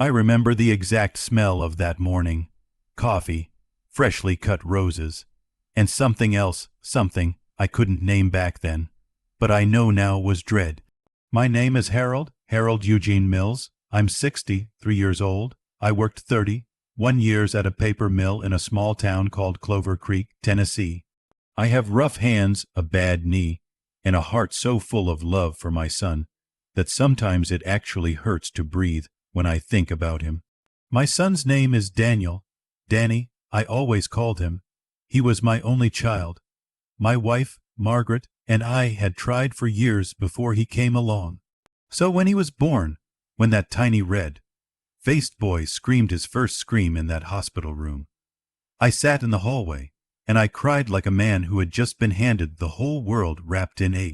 I remember the exact smell of that morning. Coffee, freshly cut roses, and something else, something I couldn't name back then, but I know now was dread. My name is Harold Eugene Mills. I'm 63 years old. I worked 31 years at a paper mill in a small town called Clover Creek, Tennessee. I have rough hands, a bad knee, and a heart so full of love for my son that sometimes it actually hurts to breathe when I think about him. My son's name is Daniel. Danny, I always called him. He was my only child. My wife, Margaret, and I had tried for years before he came along. So when he was born, when that tiny red-faced boy screamed his first scream in that hospital room, I sat in the hallway, and I cried like a man who had just been handed the whole world wrapped in a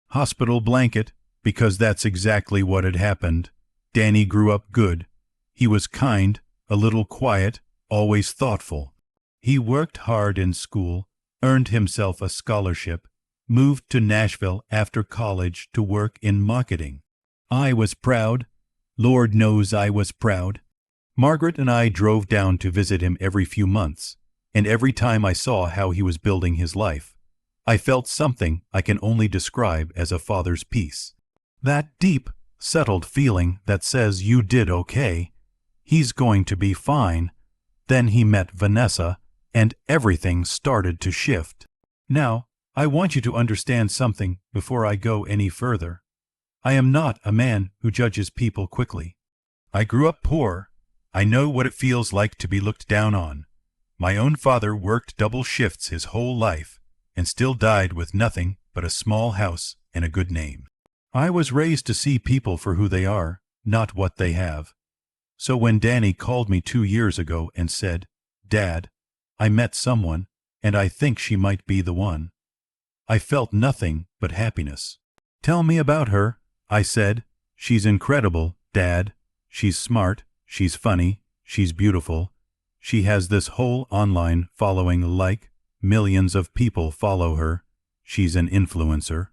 hospital blanket, because that's exactly what had happened. Danny grew up good. He was kind, a little quiet, always thoughtful. He worked hard in school, earned himself a scholarship, moved to Nashville after college to work in marketing. I was proud. Lord knows I was proud. Margaret and I drove down to visit him every few months, and every time I saw how he was building his life, I felt something I can only describe as a father's peace. That deep, settled feeling that says you did okay, he's going to be fine. Then he met Vanessa, and everything started to shift. Now, I want you to understand something before I go any further. I am not a man who judges people quickly. I grew up poor. I know what it feels like to be looked down on. My own father worked double shifts his whole life and still died with nothing but a small house and a good name. I was raised to see people for who they are, not what they have. So when Danny called me 2 years ago and said, "Dad, I met someone, and I think she might be the one," I felt nothing but happiness. "Tell me about her," I said. "She's incredible, Dad. She's smart, she's funny, she's beautiful. She has this whole online following, like millions of people follow her. She's an influencer."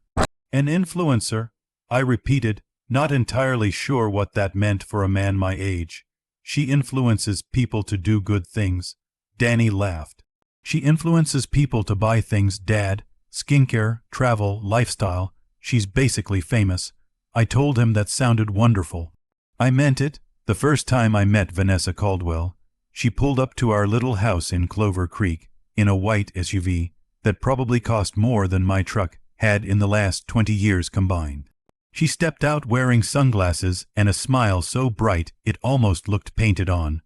An influencer, I repeated, not entirely sure what that meant for a man my age. She influences people to do good things. Danny laughed. She influences people to buy things, Dad. Skincare, travel, lifestyle. She's basically famous. I told him that sounded wonderful. I meant it. The first time I met Vanessa Caldwell, she pulled up to our little house in Clover Creek in a white SUV that probably cost more than my truck had in the last 20 years combined. She stepped out wearing sunglasses and a smile so bright it almost looked painted on.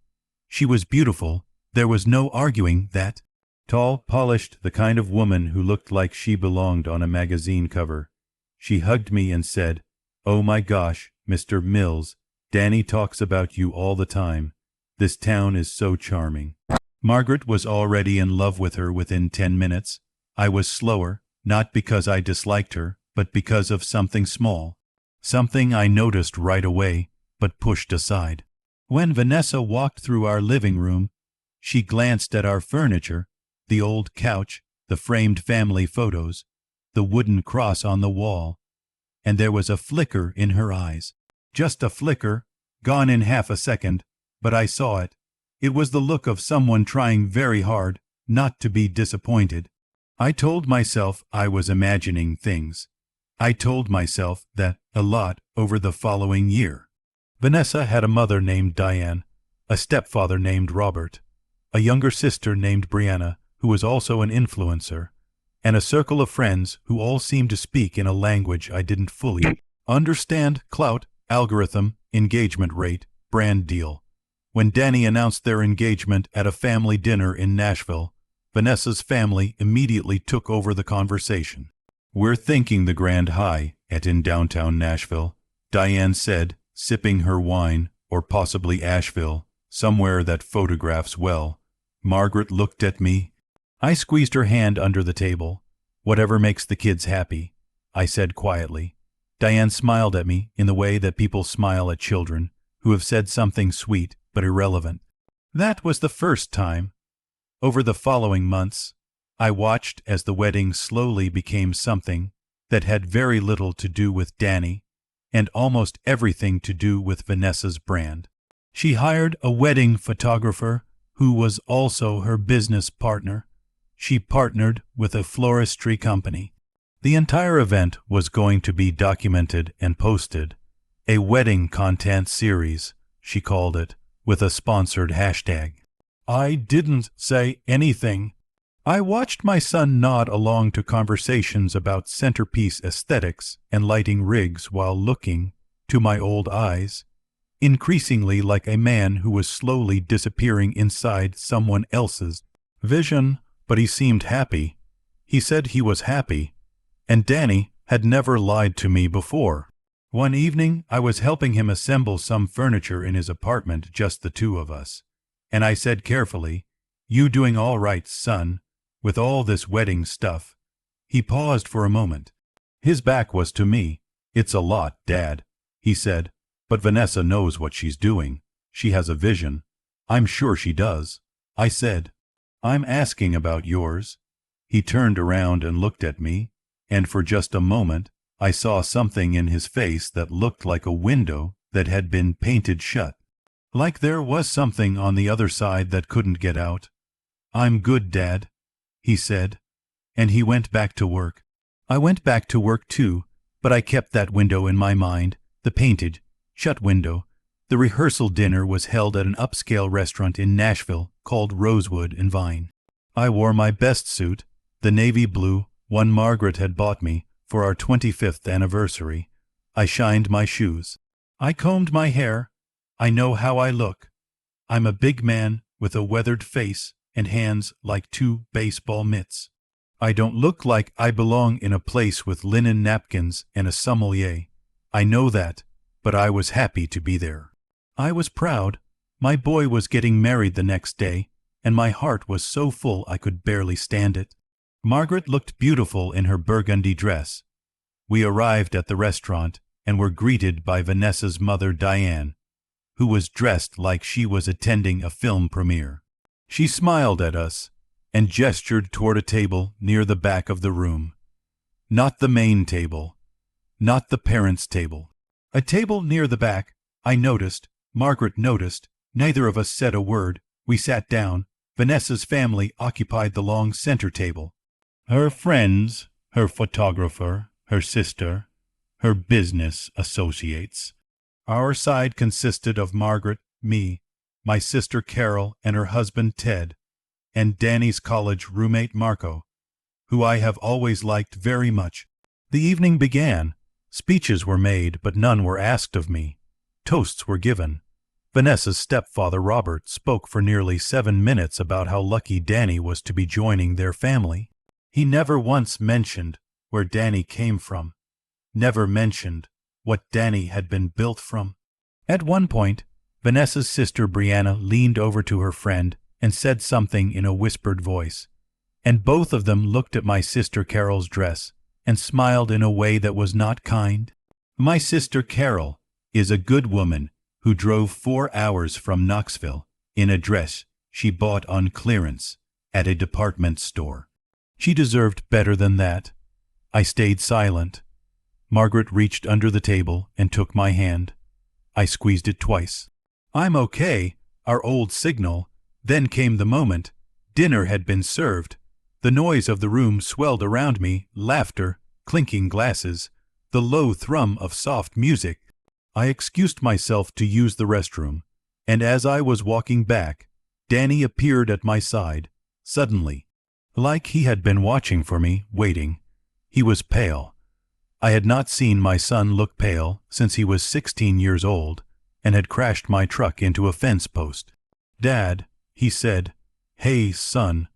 She was beautiful. There was no arguing that. Tall, polished, the kind of woman who looked like she belonged on a magazine cover. She hugged me and said, "Oh my gosh, Mr. Mills, Danny talks about you all the time. This town is so charming." Margaret was already in love with her within 10 minutes. I was slower, not because I disliked her, but because of something small. Something I noticed right away, but pushed aside. When Vanessa walked through our living room, she glanced at our furniture, the old couch, the framed family photos, the wooden cross on the wall, and there was a flicker in her eyes. Just a flicker, gone in half a second, but I saw it. It was the look of someone trying very hard not to be disappointed. I told myself I was imagining things. I told myself that a lot over the following year. Vanessa had a mother named Diane, a stepfather named Robert, a younger sister named Brianna, who was also an influencer, and a circle of friends who all seemed to speak in a language I didn't fully understand: clout, algorithm, engagement rate, brand deal. When Danny announced their engagement at a family dinner in Nashville, Vanessa's family immediately took over the conversation. "We're thinking the Grand Hyatt in downtown Nashville," Diane said, sipping her wine, "or possibly Asheville, somewhere that photographs well." Margaret looked at me. I squeezed her hand under the table. "Whatever makes the kids happy," I said quietly. Diane smiled at me in the way that people smile at children who have said something sweet but irrelevant. That was the first time. Over the following months, I watched as the wedding slowly became something that had very little to do with Danny and almost everything to do with Vanessa's brand. She hired a wedding photographer who was also her business partner. She partnered with a floristry company. The entire event was going to be documented and posted. A wedding content series, she called it, with a sponsored hashtag. I didn't say anything. I watched my son nod along to conversations about centerpiece aesthetics and lighting rigs while looking, to my old eyes, increasingly like a man who was slowly disappearing inside someone else's vision, but he seemed happy. He said he was happy, and Danny had never lied to me before. One evening I was helping him assemble some furniture in his apartment, just the two of us, and I said carefully, "You doing all right, son, with all this wedding stuff?" He paused for a moment. His back was to me. "It's a lot, Dad," he said, "but Vanessa knows what she's doing. She has a vision." "I'm sure she does," I said. "I'm asking about yours." He turned around and looked at me, and for just a moment I saw something in his face that looked like a window that had been painted shut. Like there was something on the other side that couldn't get out. "I'm good, Dad," he said, and he went back to work. I went back to work too, but I kept that window in my mind, the painted, shut window. The rehearsal dinner was held at an upscale restaurant in Nashville called Rosewood and Vine. I wore my best suit, the navy blue one Margaret had bought me for our 25th anniversary. I shined my shoes. I combed my hair. I know how I look. I'm a big man with a weathered face and hands like two baseball mitts. I don't look like I belong in a place with linen napkins and a sommelier. I know that, but I was happy to be there. I was proud. My boy was getting married the next day, and my heart was so full I could barely stand it. Margaret looked beautiful in her burgundy dress. We arrived at the restaurant and were greeted by Vanessa's mother, Diane, who was dressed like she was attending a film premiere. She smiled at us and gestured toward a table near the back of the room. Not the main table, not the parents' table. A table near the back. I noticed, Margaret noticed, neither of us said a word. We sat down. Vanessa's family occupied the long center table. Her friends, her photographer, her sister, her business associates. Our side consisted of Margaret, me, my sister Carol and her husband Ted, and Danny's college roommate Marco, who I have always liked very much. The evening began. Speeches were made, but none were asked of me. Toasts were given. Vanessa's stepfather Robert spoke for nearly 7 minutes about how lucky Danny was to be joining their family. He never once mentioned where Danny came from, never mentioned what Danny had been built from. At one point, Vanessa's sister Brianna leaned over to her friend and said something in a whispered voice, and both of them looked at my sister Carol's dress and smiled in a way that was not kind. My sister Carol is a good woman who drove 4 hours from Knoxville in a dress she bought on clearance at a department store. She deserved better than that. I stayed silent. Margaret reached under the table and took my hand. I squeezed it twice. "I'm okay," our old signal. Then came the moment. Dinner had been served. The noise of the room swelled around me, laughter, clinking glasses, the low thrum of soft music. I excused myself to use the restroom, and as I was walking back, Danny appeared at my side, suddenly, like he had been watching for me, waiting. He was pale. I had not seen my son look pale since he was 16 years old and had crashed my truck into a fence post. "Dad," he said. "Hey, son."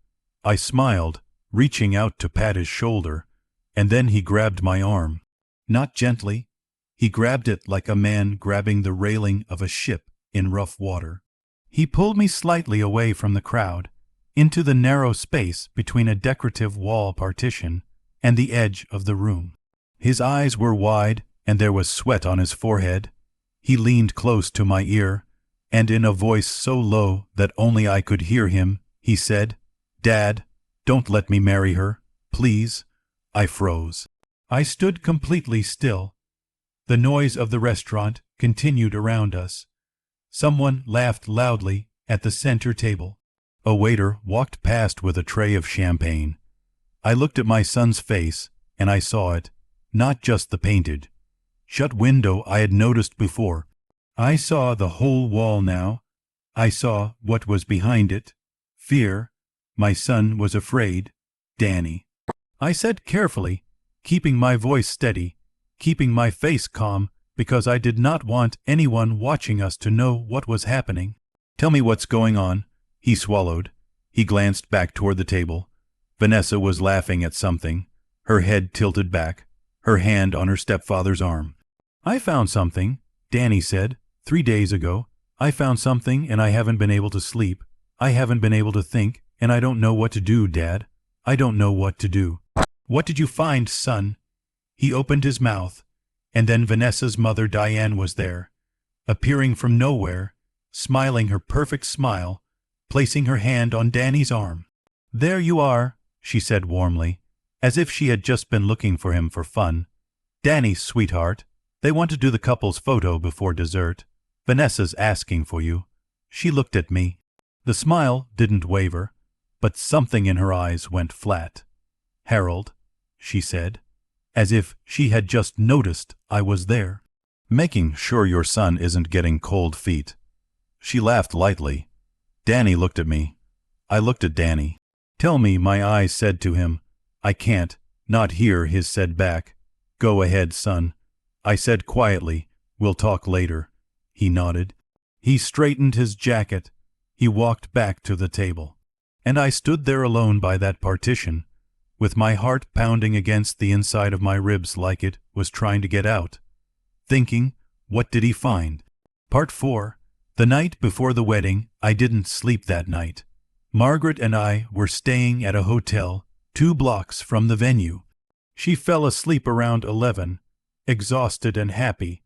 I smiled, reaching out to pat his shoulder, and then he grabbed my arm. Not gently. He grabbed it like a man grabbing the railing of a ship in rough water. He pulled me slightly away from the crowd, into the narrow space between a decorative wall partition and the edge of the room. His eyes were wide, and there was sweat on his forehead. He leaned close to my ear, and in a voice so low that only I could hear him, he said, "Dad, don't let me marry her, please." I froze. I stood completely still. The noise of the restaurant continued around us. Someone laughed loudly at the center table. A waiter walked past with a tray of champagne. I looked at my son's face, and I saw it, not just the painted, shut window I had noticed before. I saw the whole wall now. I saw what was behind it. Fear. My son was afraid. Danny. I said carefully, keeping my voice steady, keeping my face calm, because I did not want anyone watching us to know what was happening. Tell me what's going on. He swallowed. He glanced back toward the table. Vanessa was laughing at something, her head tilted back, her hand on her stepfather's arm. I found something, Danny said, 3 days ago. I found something and I haven't been able to sleep. I haven't been able to think, and I don't know what to do, Dad. I don't know what to do. What did you find, son? He opened his mouth, and then Vanessa's mother Diane was there, appearing from nowhere, smiling her perfect smile, placing her hand on Danny's arm. There you are, she said warmly, as if she had just been looking for him for fun. Danny, sweetheart, they want to do the couple's photo before dessert. Vanessa's asking for you. She looked at me. The smile didn't waver, but something in her eyes went flat. Harold, she said, as if she had just noticed I was there. Making sure your son isn't getting cold feet. She laughed lightly. Danny looked at me. I looked at Danny. Tell me, my eyes said to him. I can't, not hear his said back. Go ahead, son. I said quietly, we'll talk later. He nodded. He straightened his jacket. He walked back to the table. And I stood there alone by that partition, with my heart pounding against the inside of my ribs like it was trying to get out. Thinking, what did he find? Part 4. The night before the wedding, I didn't sleep that night. Margaret and I were staying at a hotel 2 blocks from the venue. She fell asleep around 11, exhausted and happy,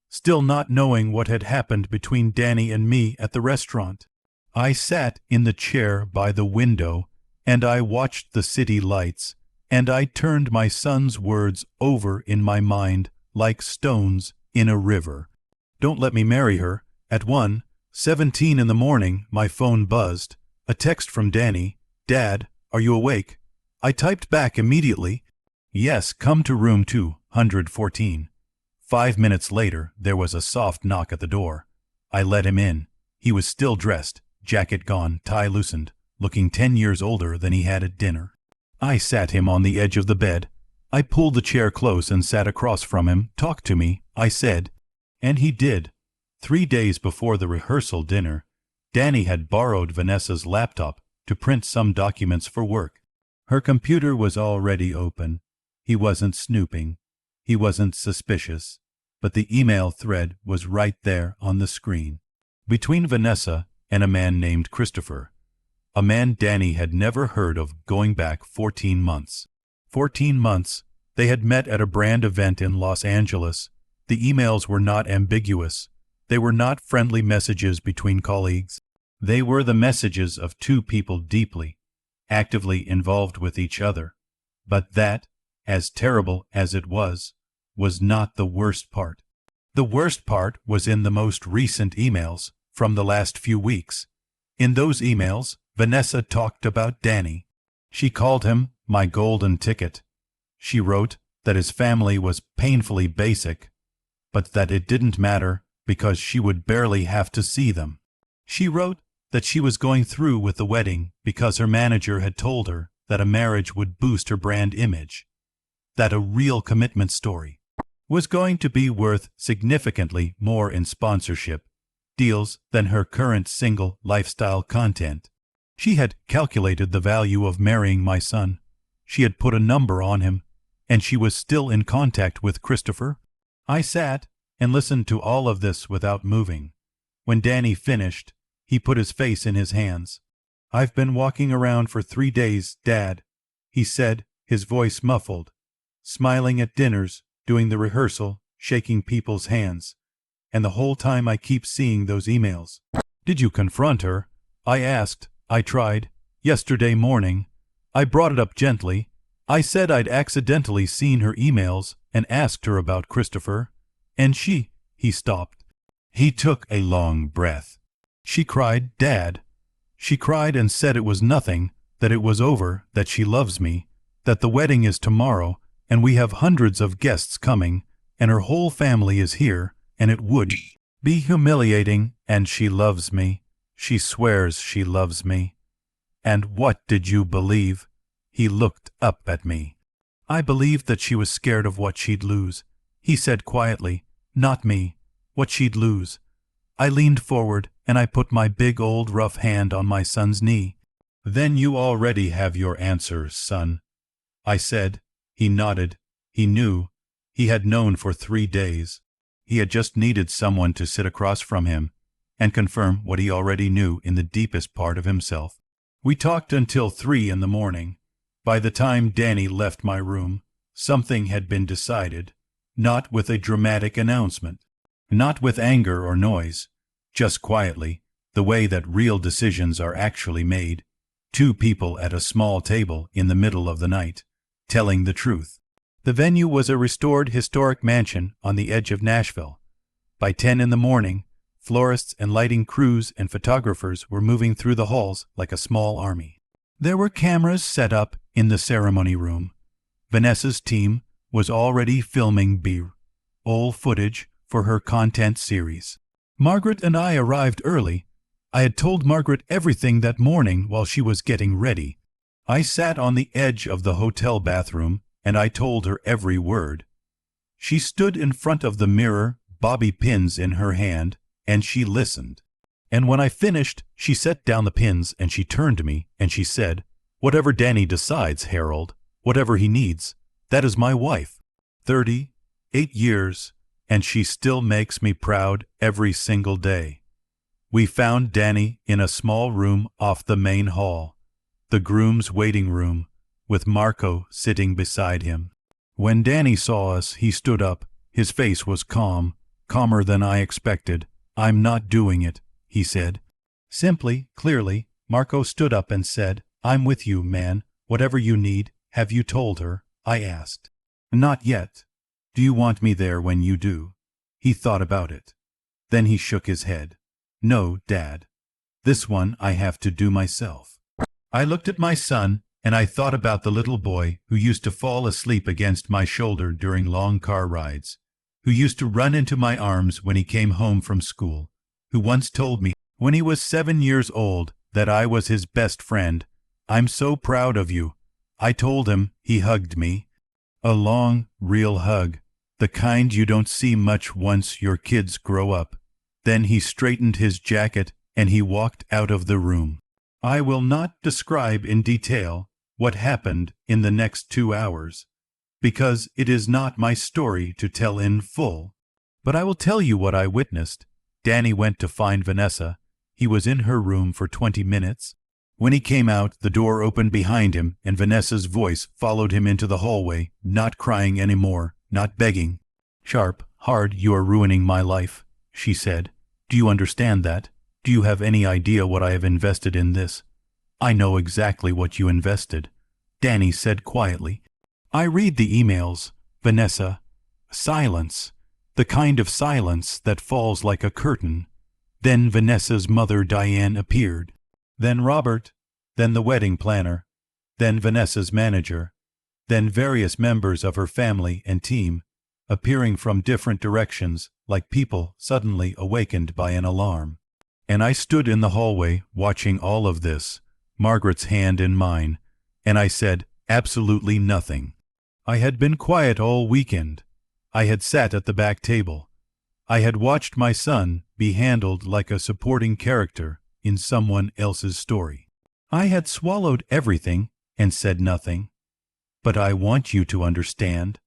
still not knowing what had happened between Danny and me at the restaurant. I sat in the chair by the window, and I watched the city lights, and I turned my son's words over in my mind like stones in a river. Don't let me marry her. At 1:17 in the morning, my phone buzzed. A text from Danny. Dad, are you awake? I typed back immediately. Yes, come to room 214. 5 minutes later, there was a soft knock at the door. I let him in. He was still dressed, jacket gone, tie loosened, looking 10 years older than he had at dinner. I sat him on the edge of the bed. I pulled the chair close and sat across from him. Talk to me, I said. And he did. 3 days before the rehearsal dinner, Danny had borrowed Vanessa's laptop to print some documents for work. Her computer was already open. He wasn't snooping. He wasn't suspicious. But the email thread was right there on the screen. Between Vanessa and a man named Christopher. A man Danny had never heard of, going back 14 months. 14 months. They had met at a brand event in Los Angeles. The emails were not ambiguous. They were not friendly messages between colleagues. They were the messages of 2 people deeply, actively involved with each other. But that, as terrible as it was not the worst part. The worst part was in the most recent emails from the last few weeks. In those emails, Vanessa talked about Danny. She called him my golden ticket. She wrote that his family was painfully basic, but that it didn't matter because she would barely have to see them. She wrote that she was going through with the wedding because her manager had told her that a marriage would boost her brand image, that a real commitment story was going to be worth significantly more in sponsorship deals than her current single lifestyle content. She had calculated the value of marrying my son. She had put a number on him, and she was still in contact with Christopher. I sat and listened to all of this without moving. When Danny finished, he put his face in his hands. I've been walking around for 3 days, Dad, he said, his voice muffled, smiling at dinners, doing the rehearsal, shaking people's hands. And the whole time I keep seeing those emails. Did you confront her? I asked. I tried. Yesterday morning. I brought it up gently. I said I'd accidentally seen her emails and asked her about Christopher. And he stopped. He took a long breath. She cried, "Dad." She cried and said it was nothing, that it was over, that she loves me, that the wedding is tomorrow, and we have hundreds of guests coming, and her whole family is here, and it would be humiliating, and she loves me. She swears she loves me. And what did you believe? He looked up at me. I believed that she was scared of what she'd lose. He said quietly, "Not me, what she'd lose." I leaned forward, and I put my big old rough hand on my son's knee. "Then you already have your answer, son," I said. He nodded. He knew. He had known for 3 days. He had just needed someone to sit across from him and confirm what he already knew in the deepest part of himself. We talked until 3 in the morning. By the time Danny left my room, something had been decided, not with a dramatic announcement, not with anger or noise, just quietly, the way that real decisions are actually made. 2 people at a small table in the middle of the night, telling the truth. The venue was a restored historic mansion on the edge of Nashville. By 10 in the morning, florists and lighting crews and photographers were moving through the halls like a small army. There were cameras set up in the ceremony room. Vanessa's team was already filming B-roll footage for her content series. Margaret and I arrived early. I had told Margaret everything that morning while she was getting ready. I sat on the edge of the hotel bathroom, and I told her every word. She stood in front of the mirror, bobby pins in her hand, and she listened. And when I finished, she set down the pins and she turned to me and she said, "Whatever Danny decides, Harold, whatever he needs, that is my wife. 38 years, and she still makes me proud every single day." We found Danny in a small room off the main hall, the groom's waiting room, with Marco sitting beside him. When Danny saw us, he stood up. His face was calm, calmer than I expected. "I'm not doing it," he said. Simply, clearly, Marco stood up and said, "I'm with you, man. Whatever you need." "Have you told her?" I asked. "Not yet." "Do you want me there when you do?" He thought about it. Then he shook his head. "No, Dad. This one I have to do myself." I looked at my son, and I thought about the little boy who used to fall asleep against my shoulder during long car rides, who used to run into my arms when he came home from school, who once told me, when he was 7 years old, that I was his best friend. "I'm so proud of you." I told him. He hugged me. A long, real hug, the kind you don't see much once your kids grow up. Then he straightened his jacket and he walked out of the room. I will not describe in detail what happened in the next 2 hours, because it is not my story to tell in full. But I will tell you what I witnessed. Danny went to find Vanessa. He was in her room for 20 minutes. When he came out, the door opened behind him, and Vanessa's voice followed him into the hallway, not crying anymore, not begging. "Sharp, hard, you are ruining my life," she said. "Do you understand that? Do you have any idea what I have invested in this?" "I know exactly what you invested," Danny said quietly. "I read the emails, Vanessa. Silence, the kind of silence that falls like a curtain." Then Vanessa's mother Diane appeared. Then Robert. Then the wedding planner. Then Vanessa's manager. Then various members of her family and team, appearing from different directions like people suddenly awakened by an alarm. And I stood in the hallway watching all of this, Margaret's hand in mine, and I said absolutely nothing. I had been quiet all weekend. I had sat at the back table. I had watched my son be handled like a supporting character in someone else's story. I had swallowed everything and said nothing. But I want you to understand,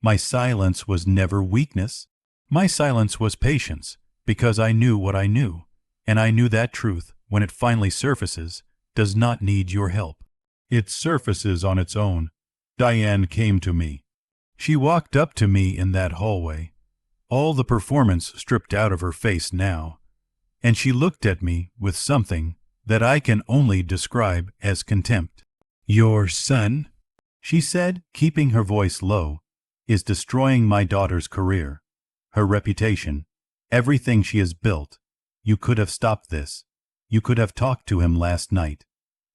my silence was never weakness. My silence was patience, because I knew what I knew, and I knew that truth, when it finally surfaces, does not need your help. It surfaces on its own. Diane came to me. She walked up to me in that hallway, all the performance stripped out of her face now, and she looked at me with something that I can only describe as contempt. "Your son," she said, keeping her voice low, "is destroying my daughter's career, her reputation, Everything she has built. You could have stopped this. You could have talked to him last night.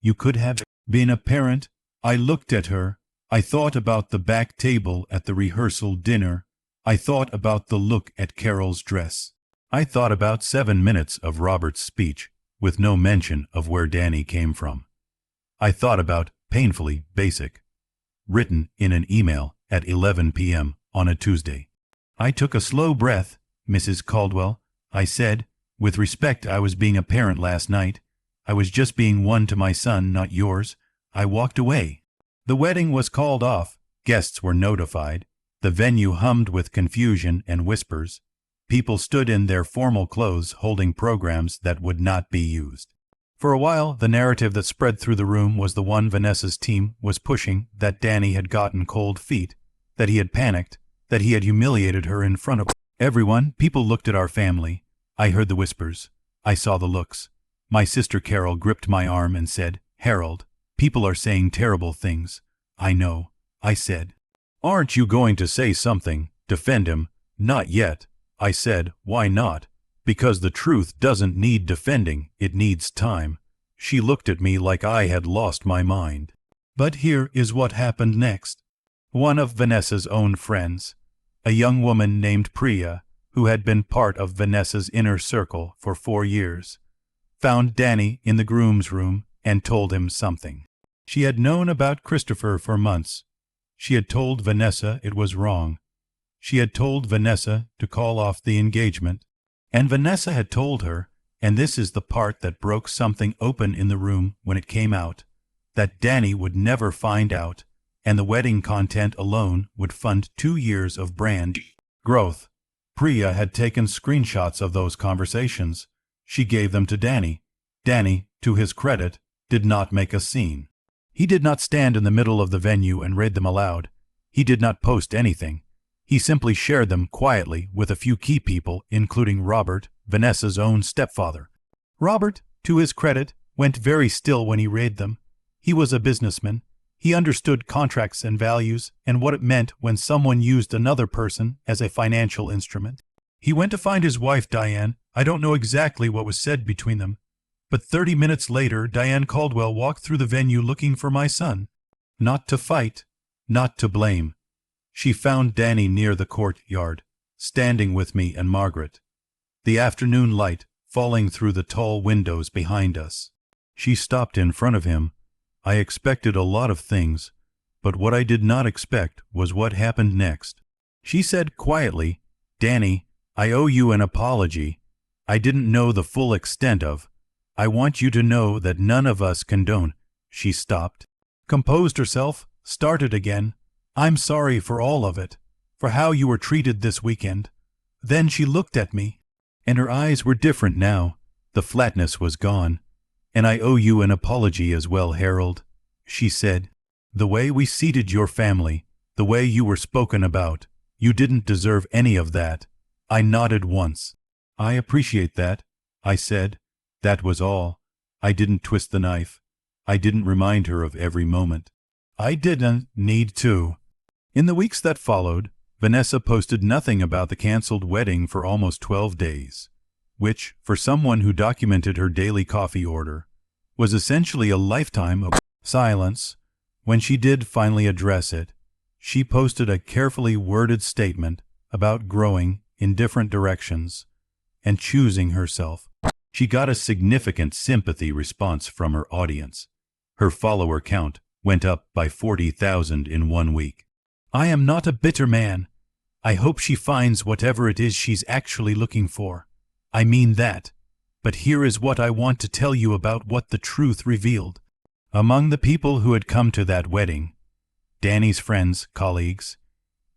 You could have been a parent. I looked at her. I thought about the back table at the rehearsal dinner. I thought about the look at Carol's dress. I thought about 7 minutes of Robert's speech, with no mention of where Danny came from. I thought about painfully basic, written in an email at 11 p.m. on a Tuesday. I took a slow breath. Mrs. Caldwell, I said, with respect, I was being a parent last night. I was just being one to my son, not yours. I walked away. The wedding was called off. Guests were notified. The venue hummed with confusion and whispers. People stood in their formal clothes holding programs that would not be used. For a while, the narrative that spread through the room was the one Vanessa's team was pushing, that Danny had gotten cold feet, that he had panicked, that he had humiliated her in front of everyone. People looked at our family. I heard the whispers. I saw the looks. My sister Carol gripped my arm and said, "Harold, people are saying terrible things." "I know," I said. "Aren't you going to say something? Defend him?" "Not yet." I said, "Why not?" "Because the truth doesn't need defending, it needs time." She looked at me like I had lost my mind. But here is what happened next. One of Vanessa's own friends, a young woman named Priya, who had been part of Vanessa's inner circle for 4 years, found Danny in the groom's room and told him something. She had known about Christopher for months. She had told Vanessa it was wrong. She had told Vanessa to call off the engagement. And Vanessa had told her, and this is the part that broke something open in the room when it came out, that Danny would never find out, and the wedding content alone would fund 2 years of brand growth. Priya had taken screenshots of those conversations. She gave them to Danny. Danny, to his credit, did not make a scene. He did not stand in the middle of the venue and read them aloud. He did not post anything. He simply shared them quietly with a few key people, including Robert, Vanessa's own stepfather. Robert, to his credit, went very still when he read them. He was a businessman. He understood contracts and values and what it meant when someone used another person as a financial instrument. He went to find his wife, Diane. I don't know exactly what was said between them, but 30 minutes later, Diane Caldwell walked through the venue looking for my son. Not to fight, not to blame. She found Danny near the courtyard, standing with me and Margaret, the afternoon light falling through the tall windows behind us. She stopped in front of him. I expected a lot of things, but what I did not expect was what happened next. She said quietly, "Danny, I owe you an apology. I didn't know the full extent of. I want you to know that none of us condone." She stopped, composed herself, started again. "I'm sorry for all of it, for how you were treated this weekend." Then she looked at me, and her eyes were different now. The flatness was gone. "And I owe you an apology as well, Harold," she said. "The way we seated your family, the way you were spoken about, you didn't deserve any of that." I nodded once. "I appreciate that," I said. That was all. I didn't twist the knife. I didn't remind her of every moment. I didn't need to. In the weeks that followed, Vanessa posted nothing about the canceled wedding for almost 12 days, which, for someone who documented her daily coffee order, was essentially a lifetime of silence. When she did finally address it, she posted a carefully worded statement about growing in different directions and choosing herself. She got a significant sympathy response from her audience. Her follower count went up by 40,000 in 1 week. "I am not a bitter man. I hope she finds whatever it is she's actually looking for. I mean that. But here is what I want to tell you about what the truth revealed." Among the people who had come to that wedding, Danny's friends, colleagues,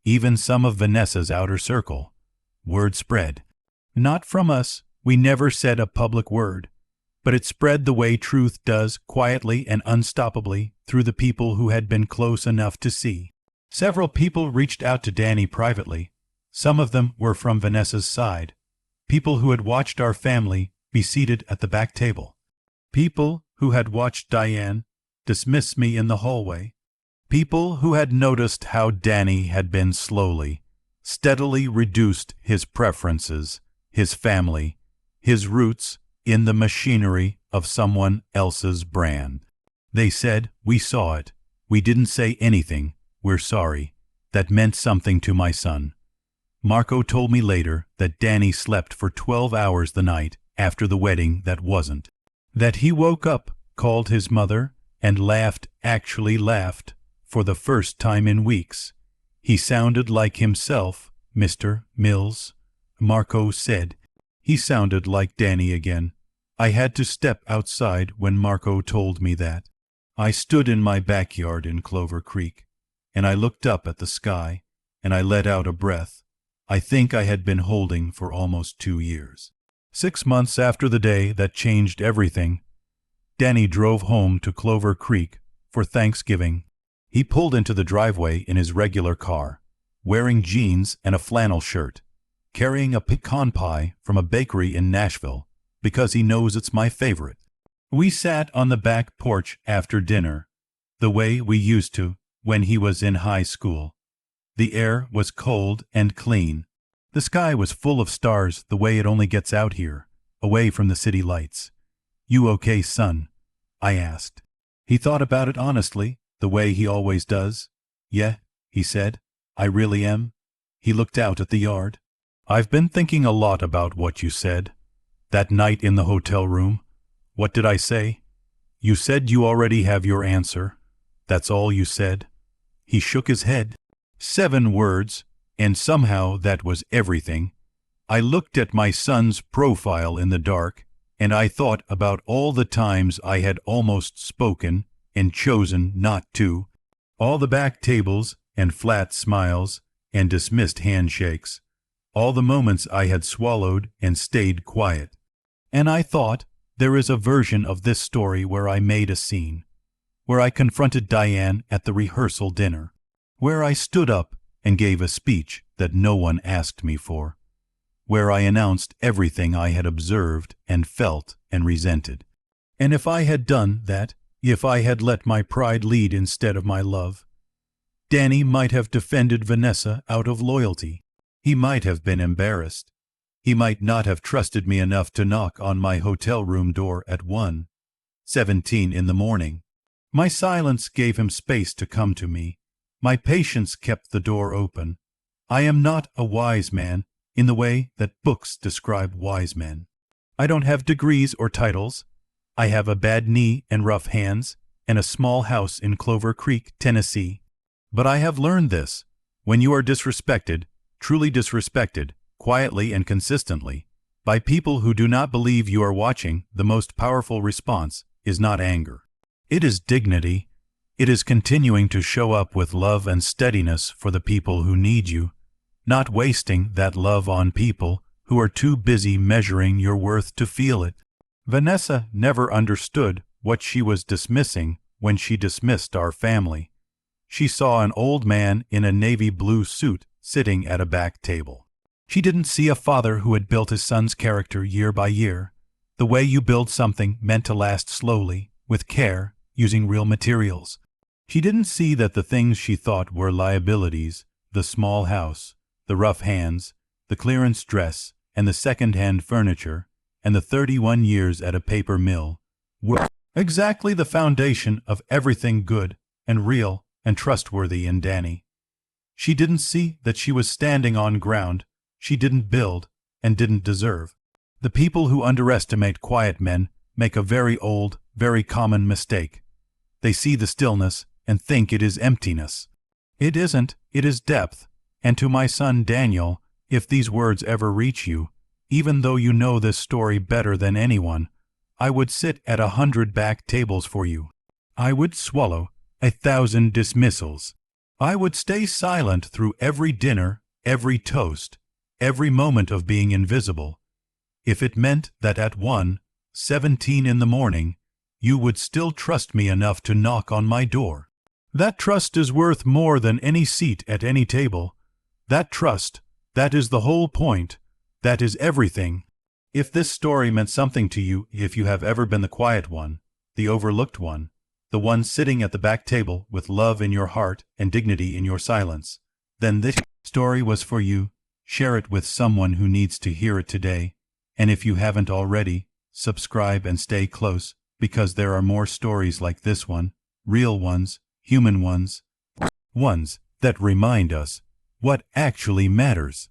even some of Vanessa's outer circle, word spread. Not from us. We never said a public word. But it spread the way truth does, quietly and unstoppably, through the people who had been close enough to see. Several people reached out to Danny privately. Some of them were from Vanessa's side. People who had watched our family be seated at the back table. People who had watched Diane dismiss me in the hallway. People who had noticed how Danny had been slowly, steadily reduced his preferences his family, his roots in the machinery of someone else's brand. They said, "We saw it. We didn't say anything. We're sorry." That meant something to my son. Marco told me later that Danny slept for 12 hours the night after the wedding that wasn't. That he woke up, called his mother, and laughed, actually laughed, for the first time in weeks. He sounded like himself, Mr. Mills. Marco said. He sounded like Danny again. I had to step outside when Marco told me that. I stood in my backyard in Clover Creek, and I looked up at the sky, and I let out a breath I think I had been holding for almost 2 years. 6 months after the day that changed everything, Danny drove home to Clover Creek for Thanksgiving. He pulled into the driveway in his regular car, wearing jeans and a flannel shirt, carrying a pecan pie from a bakery in Nashville because he knows it's my favorite. We sat on the back porch after dinner, the way we used to when he was in high school. The air was cold and clean. The sky was full of stars the way it only gets out here, away from the city lights. "You okay, son?" I asked. He thought about it honestly, the way he always does. "Yeah," he said, "I really am." He looked out at the yard. "I've been thinking a lot about what you said. That night in the hotel room. What did I say? You said you already have your answer. That's all you said." He shook his head. 7 words, and somehow that was everything. I looked at my son's profile in the dark, and I thought about all the times I had almost spoken and chosen not to, all the back tables and flat smiles and dismissed handshakes, all the moments I had swallowed and stayed quiet. And I thought, there is a version of this story where I made a scene, where I confronted Diane at the rehearsal dinner, where I stood up and gave a speech that no one asked me for, where I announced everything I had observed and felt and resented. And if I had done that, if I had let my pride lead instead of my love, Danny might have defended Vanessa out of loyalty. He might have been embarrassed. He might not have trusted me enough to knock on my hotel room door at 1:17 in the morning. My silence gave him space to come to me. My patience kept the door open. I am not a wise man in the way that books describe wise men. I don't have degrees or titles. I have a bad knee and rough hands and a small house in Clover Creek, Tennessee. But I have learned this. When you are disrespected, truly disrespected, quietly and consistently, by people who do not believe you are watching, the most powerful response is not anger. It is dignity. It is continuing to show up with love and steadiness for the people who need you, not wasting that love on people who are too busy measuring your worth to feel it. Vanessa never understood what she was dismissing when she dismissed our family. She saw an old man in a navy blue suit sitting at a back table. She didn't see a father who had built his son's character year by year, the way you build something meant to last slowly, with care, using real materials. She didn't see that the things she thought were liabilities, the small house, the rough hands, the clearance dress, and the second-hand furniture, and the 31 years at a paper mill, were exactly the foundation of everything good and real and trustworthy in Danny. She didn't see that she was standing on ground she didn't build and didn't deserve. The people who underestimate quiet men make a very old, very common mistake. They see the stillness and think it is emptiness. It isn't, it is depth. And to my son Daniel, if these words ever reach you, even though you know this story better than anyone, I would sit at 100 back tables for you. I would swallow 1,000 dismissals. I would stay silent through every dinner, every toast, every moment of being invisible, if it meant that at 1:17 in the morning, you would still trust me enough to knock on my door. That trust is worth more than any seat at any table. That trust, that is the whole point. That is everything. If this story meant something to you, if you have ever been the quiet one, the overlooked one, the one sitting at the back table with love in your heart and dignity in your silence, then this story was for you. share it with someone who needs to hear it today, and if you haven't already, subscribe and stay close, because there are more stories like this one, real ones, human ones, ones that remind us what actually matters.